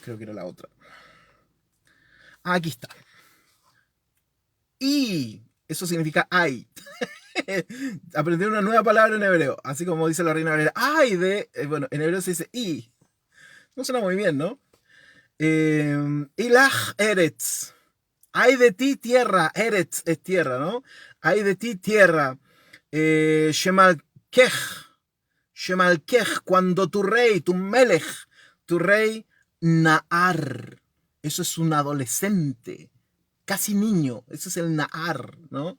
A: Creo que era la otra. Aquí está. Y eso significa ay. Aprendí una nueva palabra en hebreo, así como dice la Reina Valera. Ay de, bueno, en hebreo se dice y. No suena muy bien, ¿no? Ilach Eretz. Ay de ti, tierra. Eretz es tierra, ¿no? Ay de ti, tierra. Shemalkech. Shemalkech, cuando tu rey, tu melech, tu rey, Naar. Eso es un adolescente, casi niño. Eso es el Naar, ¿no?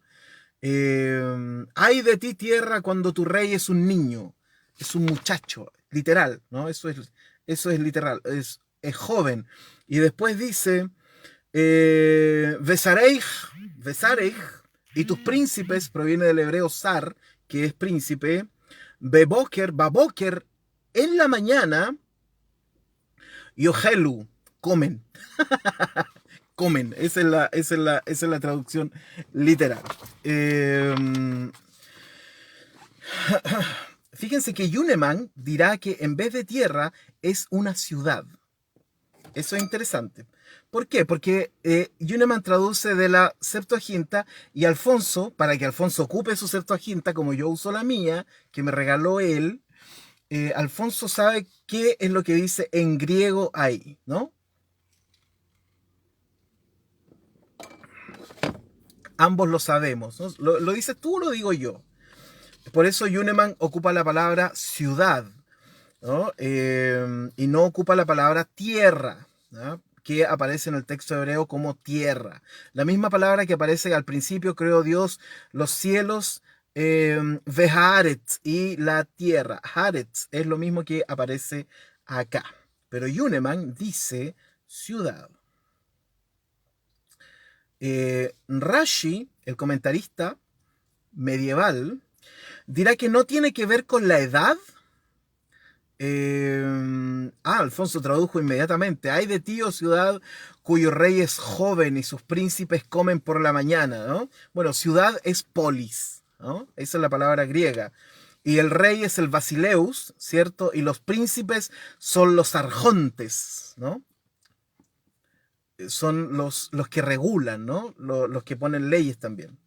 A: Ay de ti, tierra, cuando tu rey es un niño. Es un muchacho, literal, ¿no? Eso es literal, es joven. Y después dice, Besareich, y tus príncipes, proviene del hebreo zar, que es príncipe, Beboker, baboker, en la mañana, yohelu, comen. Comen, esa es la traducción literal. Fíjense que Yuneman dirá que en vez de tierra es una ciudad. Eso es interesante. ¿Por qué? Porque Yuneman traduce de la Septuaginta y Alfonso, para que Alfonso ocupe su Septuaginta, como yo uso la mía, que me regaló él, Alfonso sabe qué es lo que dice en griego ahí, ¿no? Ambos lo sabemos, ¿no? ¿Lo dices tú o lo digo yo? Por eso Yuneman ocupa la palabra ciudad, ¿no? Y no ocupa la palabra tierra, ¿no? Que aparece en el texto hebreo como tierra. La misma palabra que aparece al principio, creó Dios los cielos, Veharetz, y la tierra. Haaretz es lo mismo que aparece acá. Pero Yuneman dice ciudad. Rashi, el comentarista medieval, dirá que no tiene que ver con la edad. Alfonso tradujo inmediatamente. Hay de ti, oh ciudad, cuyo rey es joven y sus príncipes comen por la mañana, ¿no? Bueno, ciudad es polis, ¿no? Esa es la palabra griega. Y el rey es el basileus, ¿cierto? Y los príncipes son los arjontes, ¿no? Son los que regulan, ¿no? Los que ponen leyes también.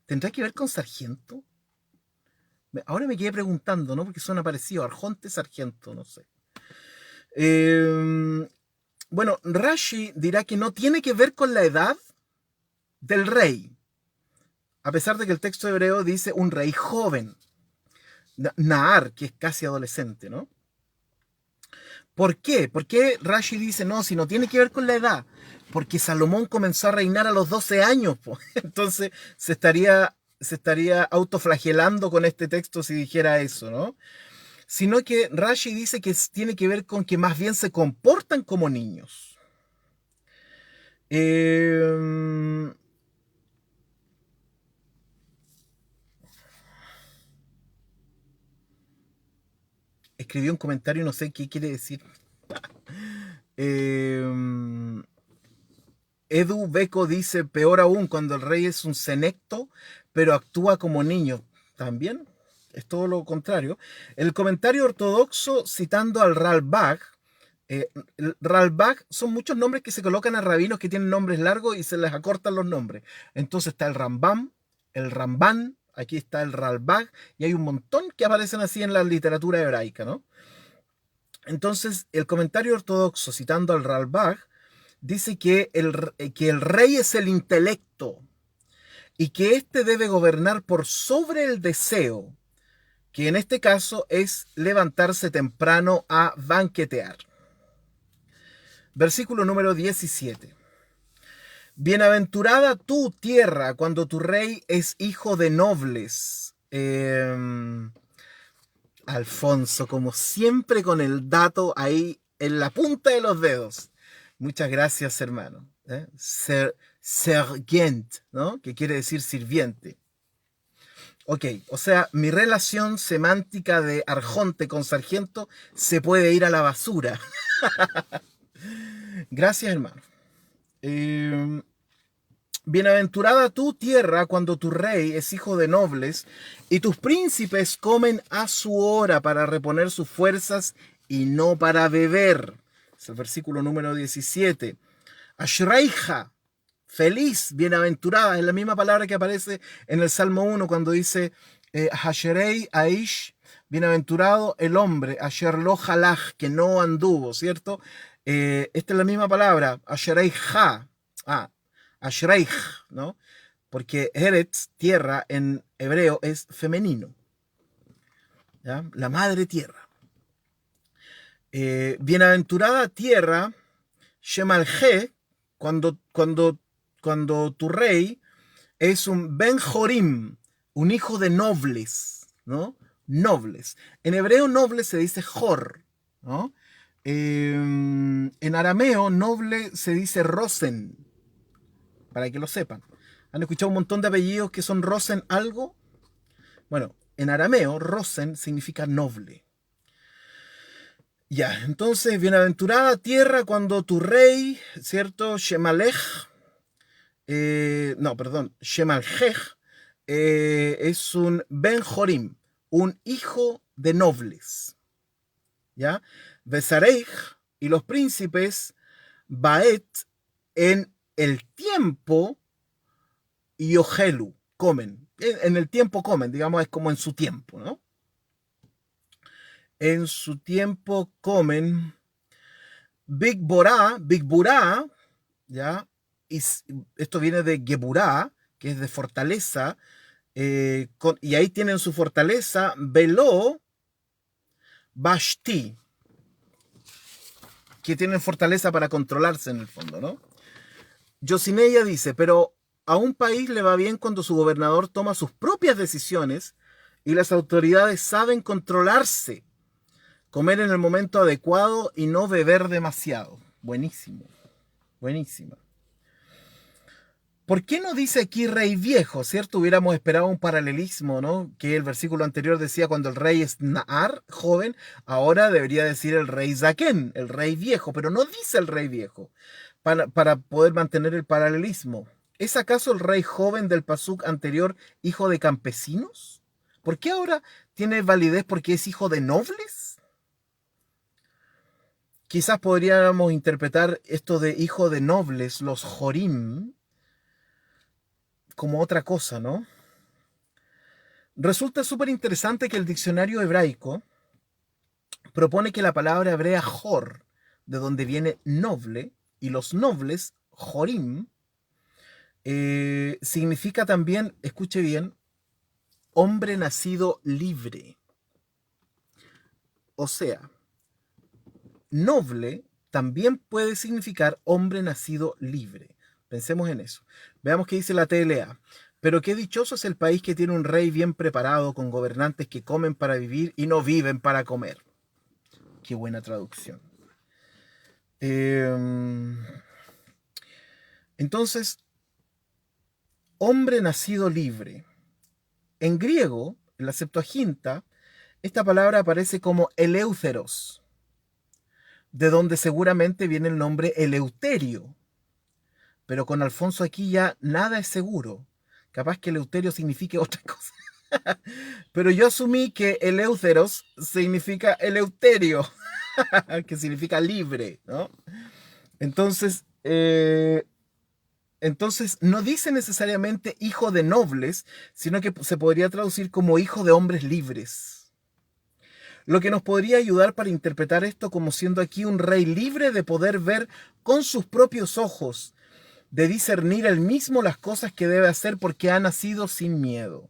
A: ¿Tendrá que ver con sargento? Ahora me quedé preguntando, ¿no? Porque suena parecido. Arjonte, sargento, no sé. Bueno, Rashi dirá que no tiene que ver con la edad del rey. A pesar de que el texto hebreo dice un rey joven. Naar, que es casi adolescente, ¿no? ¿Por qué? ¿Por qué Rashi dice no, si no tiene que ver con la edad? Porque Salomón comenzó a reinar a los 12 años, pues. Entonces se estaría autoflagelando con este texto si dijera eso, ¿no? Sino que Rashi dice que tiene que ver con que más bien se comportan como niños. Escribió un comentario, no sé qué quiere decir. Edu Beco dice, peor aún, cuando el rey es un senecto, pero actúa como niño. También es todo lo contrario. El comentario ortodoxo citando al Ralbag, el Ralbag son muchos nombres que se colocan a rabinos que tienen nombres largos y se les acortan los nombres. Entonces está el Rambam, el Ramban, aquí está el Ralbag, y hay un montón que aparecen así en la literatura hebraica, ¿no? Entonces, el comentario ortodoxo citando al Ralbag dice que el rey es el intelecto y que éste debe gobernar por sobre el deseo, que en este caso es levantarse temprano a banquetear. Versículo número 17. Bienaventurada tu tierra cuando tu rey es hijo de nobles. Alfonso, como siempre, con el dato ahí en la punta de los dedos. Muchas gracias, hermano. Sergent, ¿no? Que quiere decir sirviente. Ok, o sea, mi relación semántica de arjonte con sargento se puede ir a la basura. Gracias, hermano. Bienaventurada tu tierra cuando tu rey es hijo de nobles y tus príncipes comen a su hora para reponer sus fuerzas y no para beber. Es el versículo número 17. Ashreija, feliz, bienaventurada, es la misma palabra que aparece en el Salmo 1 cuando dice Hasherei Aish, bienaventurado el hombre, Asher lo halach, que no anduvo, ¿cierto? Esta es la misma palabra, Ashereija, Ashreich, ¿no? Porque Eretz, tierra, en hebreo es femenino, ¿ya? La madre tierra. Bienaventurada tierra, Shemalje, cuando tu rey es un Ben Jorim, un hijo de nobles, ¿no? Nobles. En hebreo noble se dice Jor, ¿no? En arameo noble se dice Rosen, para que lo sepan. ¿Han escuchado un montón de apellidos que son Rosen algo? Bueno, en arameo, rosen, significa noble. Ya, entonces, bienaventurada tierra cuando tu rey, ¿cierto? Shemalej, Shemalej, es un Ben Jorim, un hijo de nobles. ¿Ya? Besareij y los príncipes, Baet, en el tiempo, y Ojelu, comen. En el tiempo comen, digamos, es como en su tiempo, ¿no? En su tiempo comen. Big Burá, ¿ya? Y esto viene de Geburá, que es de fortaleza, y ahí tienen su fortaleza, Beló, Bashti, que tienen fortaleza para controlarse en el fondo, ¿no? Yosineya dice, pero a un país le va bien cuando su gobernador toma sus propias decisiones y las autoridades saben controlarse, comer en el momento adecuado y no beber demasiado. Buenísimo, buenísimo. ¿Por qué no dice aquí rey viejo? ¿Cierto? Hubiéramos esperado un paralelismo, ¿no? Que el versículo anterior decía cuando el rey es Naar, joven, ahora debería decir el rey Zaquén, el rey viejo, pero no dice el rey viejo, para poder mantener el paralelismo. ¿Es acaso el rey joven del pasuk anterior hijo de campesinos? ¿Por qué ahora tiene validez porque es hijo de nobles? Quizás podríamos interpretar esto de hijo de nobles, los jorim, como otra cosa, ¿no? Resulta súper interesante que el diccionario hebraico propone que la palabra hebrea jor, de donde viene noble, y los nobles, jorim, significa también, escuche bien, hombre nacido libre. O sea, noble también puede significar hombre nacido libre. Pensemos en eso. Veamos qué dice la TLA. Pero qué dichoso es el país que tiene un rey bien preparado, con gobernantes que comen para vivir y no viven para comer. Qué buena traducción. Entonces, hombre nacido libre. En griego, en la Septuaginta, esta palabra aparece como eleutheros, de donde seguramente viene el nombre Eleuterio. Pero con Alfonso aquí ya nada es seguro. Capaz que Eleuterio signifique otra cosa. Pero yo asumí que eleutheros significa Eleuterio, que significa libre, ¿no? Entonces, no dice necesariamente hijo de nobles, sino que se podría traducir como hijo de hombres libres. Lo que nos podría ayudar para interpretar esto como siendo aquí un rey libre de poder ver con sus propios ojos, de discernir él mismo las cosas que debe hacer porque ha nacido sin miedo.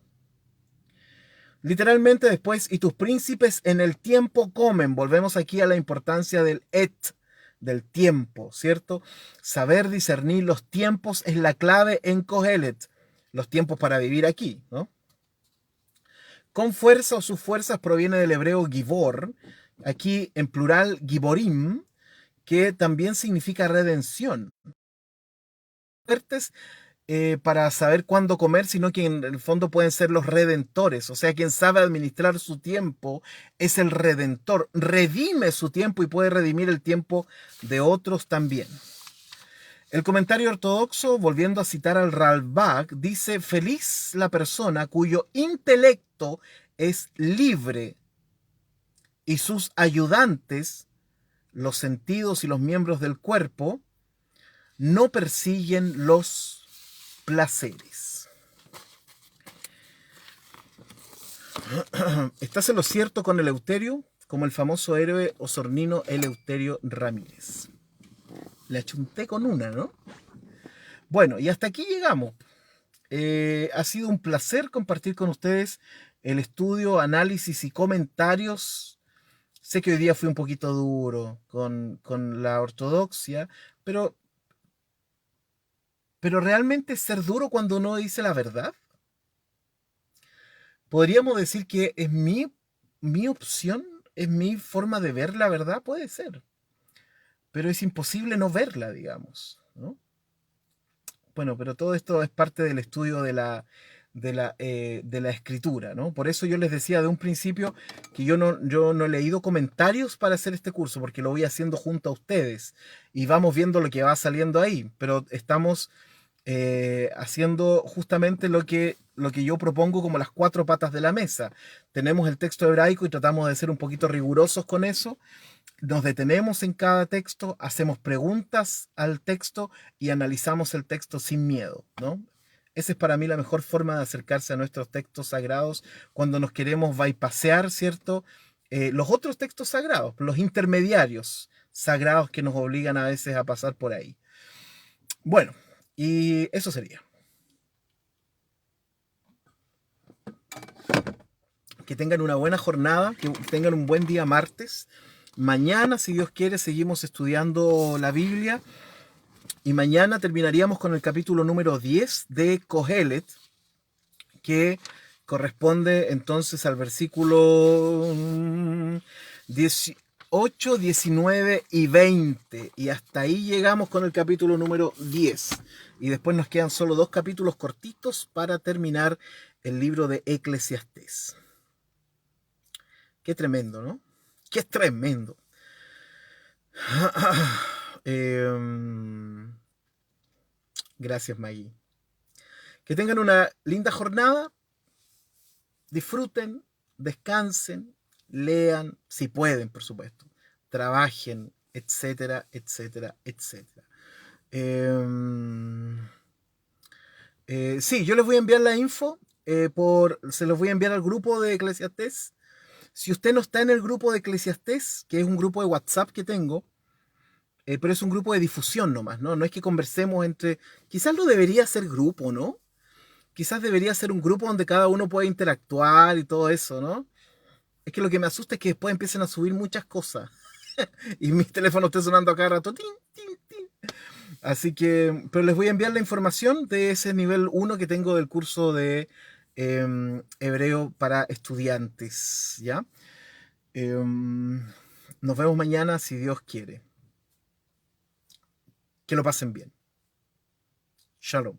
A: Literalmente después, y tus príncipes en el tiempo comen. Volvemos aquí a la importancia del del tiempo, ¿cierto? Saber discernir los tiempos es la clave en Kohelet, los tiempos para vivir aquí, ¿no? Con fuerza o sus fuerzas proviene del hebreo gibor, aquí en plural giborim, que también significa redención. Fuertes para saber cuándo comer, sino que en el fondo pueden ser los redentores. O sea, quien sabe administrar su tiempo es el redentor. Redime su tiempo y puede redimir el tiempo de otros también. El comentario ortodoxo, volviendo a citar al Ralbag, dice: feliz la persona cuyo intelecto es libre y sus ayudantes, los sentidos y los miembros del cuerpo, no persiguen los placeres. ¿Estás en lo cierto con Eleuterio? Como el famoso héroe osornino Eleuterio Ramírez. Le achunté con una, ¿no? Bueno, y hasta aquí llegamos. Ha sido un placer compartir con ustedes el estudio, análisis y comentarios. Sé que hoy día fui un poquito duro con la ortodoxia, pero ¿realmente es ser duro cuando uno dice la verdad? ¿Podríamos decir que es mi opción? ¿Es mi forma de ver la verdad? Puede ser. Pero es imposible no verla, digamos, ¿no? Bueno, pero todo esto es parte del estudio de de la escritura, ¿no? Por eso yo les decía de un principio que yo no he leído comentarios para hacer este curso, porque lo voy haciendo junto a ustedes y vamos viendo lo que va saliendo ahí, pero estamos haciendo justamente lo que yo propongo como las cuatro patas de la mesa. Tenemos el texto hebraico y tratamos de ser un poquito rigurosos con eso. Nos detenemos en cada texto, hacemos preguntas al texto y analizamos el texto sin miedo, ¿no? Esa es para mí la mejor forma de acercarse a nuestros textos sagrados cuando nos queremos bypassear, ¿cierto? Los otros textos sagrados, los intermediarios sagrados que nos obligan a veces a pasar por ahí. Bueno, y eso sería. Que tengan una buena jornada, que tengan un buen día martes. Mañana, si Dios quiere, seguimos estudiando la Biblia y mañana terminaríamos con el capítulo número 10 de Kohelet, que corresponde entonces al versículo 18, 19 y 20. Y hasta ahí llegamos con el capítulo número 10. Y después nos quedan solo 2 capítulos cortitos para terminar el libro de Eclesiastés. Qué tremendo, ¿no? Qué tremendo. Gracias, Maggie. Que tengan una linda jornada. Disfruten, descansen, lean, si pueden, por supuesto. Trabajen, etcétera, etcétera, etcétera. Sí, yo les voy a enviar la info. Se los voy a enviar al grupo de Eclesiastés. Si usted no está en el grupo de Eclesiastés, que es un grupo de WhatsApp que tengo, pero es un grupo de difusión nomás, ¿no? No es que conversemos entre... Quizás no debería ser grupo, ¿no? Quizás debería ser un grupo donde cada uno pueda interactuar y todo eso, ¿no? Es que lo que me asusta es que después empiecen a subir muchas cosas y mi teléfono esté sonando a cada rato. ¡Tin, tin, tin! Así que, pero les voy a enviar la información de ese nivel 1 que tengo del curso de hebreo para estudiantes, ¿ya? Nos vemos mañana si Dios quiere. Que lo pasen bien. Shalom.